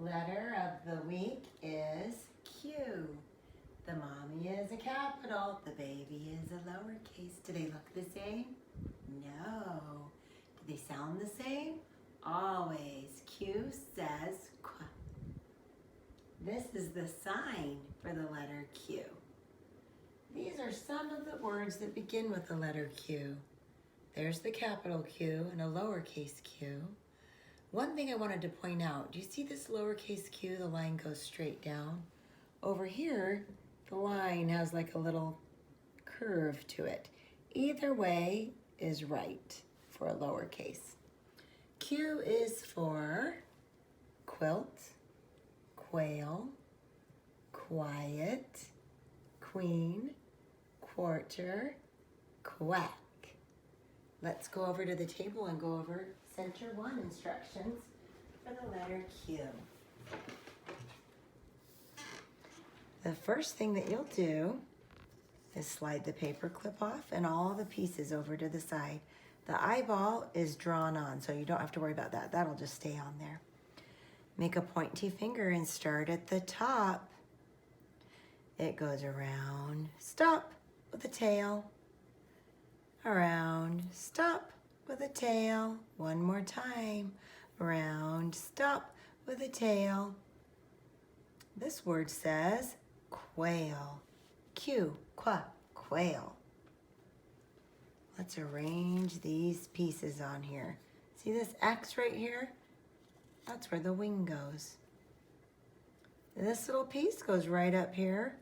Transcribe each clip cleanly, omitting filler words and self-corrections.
Letter of the week is Q. The mommy is a capital, the baby is a lowercase. Do they look the same? No. Do they sound the same? Always. Q says Qu. This is the sign for the letter Q. These are some of the words that begin with the letter Q. There's the capital Q and a lowercase q. One thing I wanted to point out, do you see this lowercase q? The line goes straight down. Over here, the line has like a little curve to it. Either way is right for a lowercase. Q is for quilt, quail, quiet, queen, quarter, quack. Let's go over to the table and go over Center 1 instructions for the letter Q. The first thing that you'll do is slide the paper clip off and all the pieces over to the side. The eyeball is drawn on, so you don't have to worry about that. That'll just stay on there. Make a pointy finger and start at the top. It goes around, stop with a tail. Around, stop with a tail. One more time. Around, stop with a tail. This word says quail. Q, qua, quail. Let's arrange these pieces on here. See this X right here? That's where the wing goes. This little piece goes right up here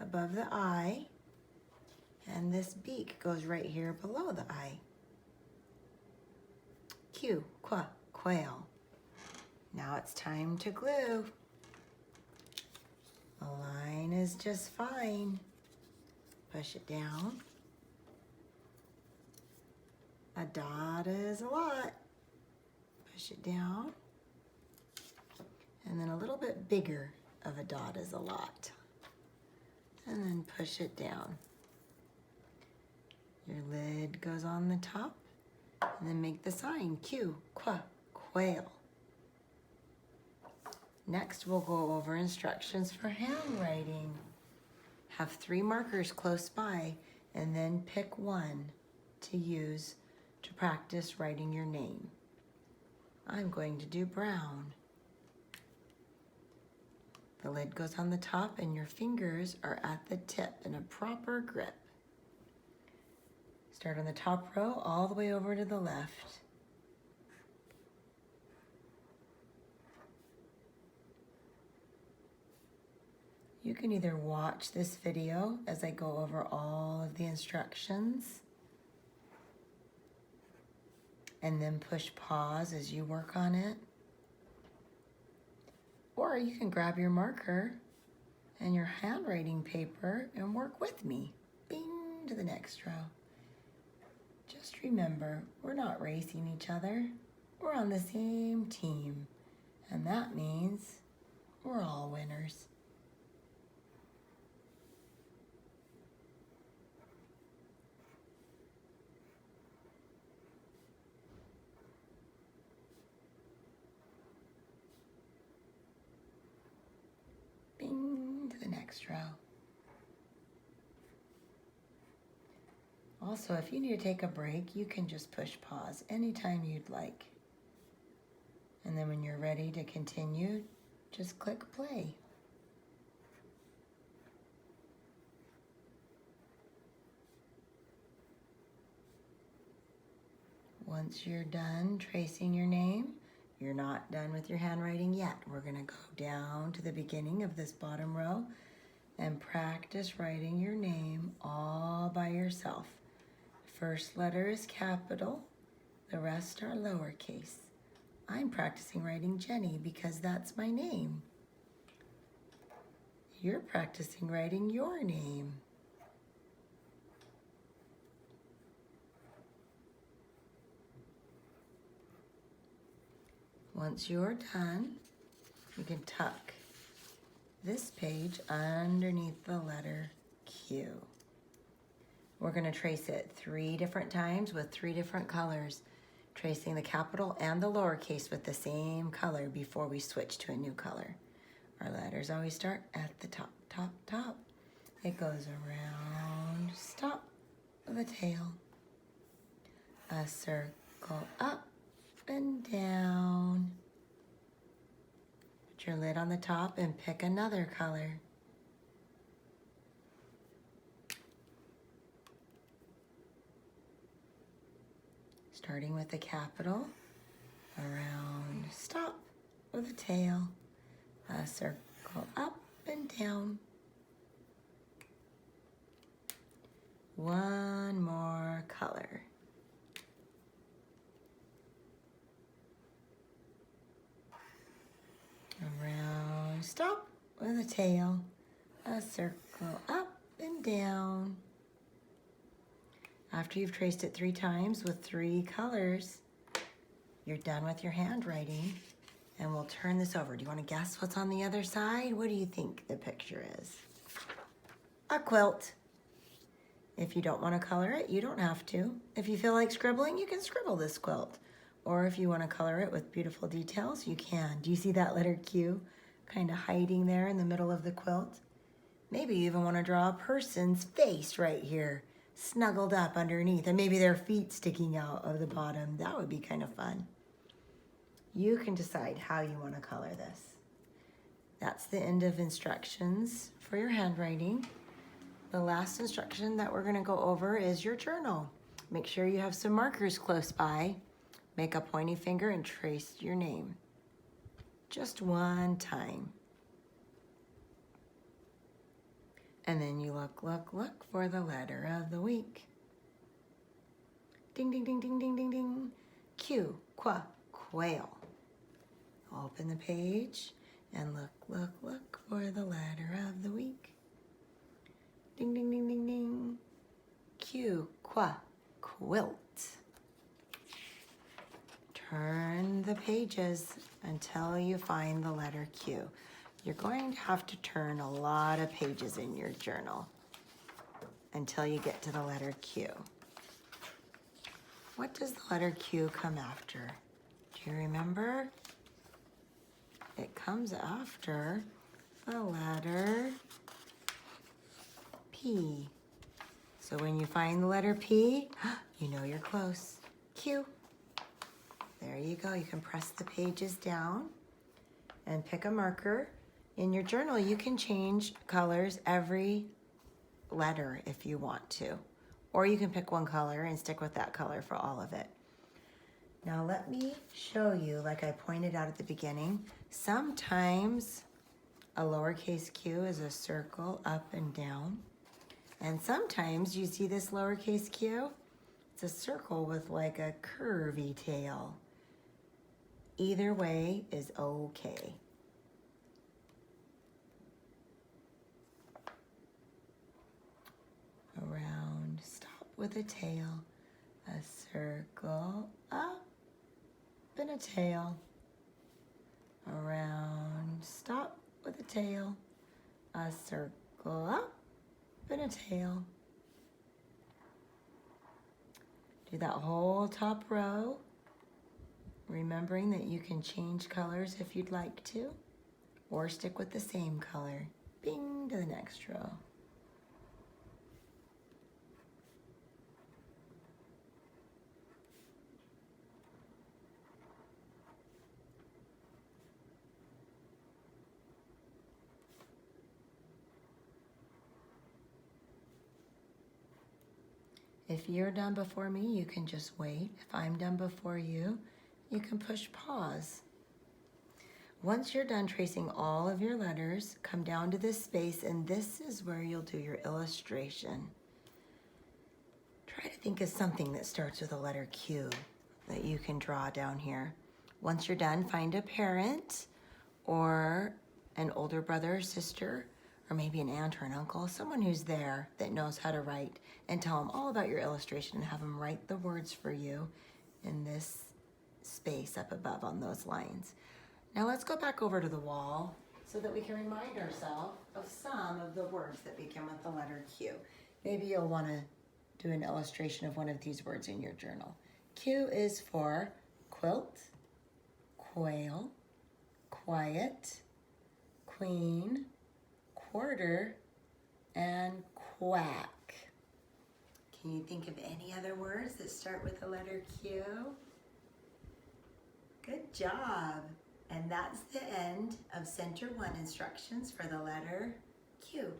above the eye. And this beak goes right here below the eye. Q, qua, quail. Now it's time to glue. The line is just fine. Push it down. A dot is a lot. Push it down. And then a little bit bigger of a dot is a lot. And then push it down. Your lid goes on the top, and then make the sign, Q, qua, quail. Next, we'll go over instructions for handwriting. Have 3 markers close by, and then pick one to use to practice writing your name. I'm going to do brown. The lid goes on the top, and your fingers are at the tip in a proper grip. Start on the top row all the way over to the left. You can either watch this video as I go over all of the instructions and then push pause as you work on it. Or you can grab your marker and your handwriting paper and work with me. Bing to the next row. Just remember, we're not racing each other. We're on the same team. And that means we're all winners. Bing to the next row. Also, if you need to take a break, you can just push pause anytime you'd like. And then when you're ready to continue, just click play. Once you're done tracing your name, you're not done with your handwriting yet. We're going to go down to the beginning of this bottom row and practice writing your name all by yourself. First letter is capital, the rest are lowercase. I'm practicing writing Jenny because that's my name. You're practicing writing your name. Once you're done, you can tuck this page underneath the letter Q. We're going to trace it 3 different times with 3 different colors. tracing the capital and the lowercase with the same color before we switch to a new color. Our letters always start at the top, top, top. It goes around, stop, with a tail. A circle up and down. Put your lid on the top and pick another color. Starting with the capital, around, stop, with a tail. A circle up and down. One more color. Around, stop, with a tail. A circle up and down. After you've traced it 3 times with 3 colors, you're done with your handwriting. And we'll turn this over. Do you want to guess what's on the other side? What do you think the picture is? A quilt. If you don't want to color it, you don't have to. If you feel like scribbling, you can scribble this quilt. Or if you want to color it with beautiful details, you can. Do you see that letter Q kind of hiding there in the middle of the quilt? Maybe you even want to draw a person's face right here, snuggled up underneath, and maybe their feet sticking out of the bottom. That would be kind of fun. You can decide how you want to color this. That's the end of instructions for your handwriting. The last instruction that we're going to go over is your journal. Make sure you have some markers close by. Make a pointy finger and trace your name. Just one time. And then you look for the letter of the week. Ding, ding, ding, ding, ding, ding, ding. Q, quail. Open the page and look for the letter of the week. Ding, ding, ding, ding, ding. Q, quilt. Turn the pages until you find the letter Q. You're going to have to turn a lot of pages in your journal until you get to the letter Q. What does the letter Q come after? Do you remember? It comes after the letter P. So when you find the letter P, you know you're close. Q. There you go. You can press the pages down and pick a marker. In your journal, you can change colors every letter if you want to. Or you can pick one color and stick with that color for all of it. Now let me show you, like I pointed out at the beginning, sometimes a lowercase q is a circle up and down. And sometimes you see this lowercase q, it's a circle with like a curvy tail. Either way is okay. Around, stop with a tail, a circle up and a tail. Around, stop with a tail, a circle up and a tail. Do that whole top row, remembering that you can change colors if you'd like to, or stick with the same color. Bing to the next row. If you're done before me, you can just wait. If I'm done before you, you can push pause. Once you're done tracing all of your letters, come down to this space, and this is where you'll do your illustration. Try to think of something that starts with a letter Q that you can draw down here. Once you're done, find a parent or an older brother or sister, or maybe an aunt or an uncle, someone who's there that knows how to write, and tell them all about your illustration and have them write the words for you in this space up above on those lines. Now let's go back over to the wall so that we can remind ourselves of some of the words that begin with the letter Q. Maybe you'll want to do an illustration of one of these words in your journal. Q is for quilt, quail, quiet, queen, quarter, and quack. Can you think of any other words that start with the letter Q? Good job. And that's the end of Center 1 instructions for the letter Q.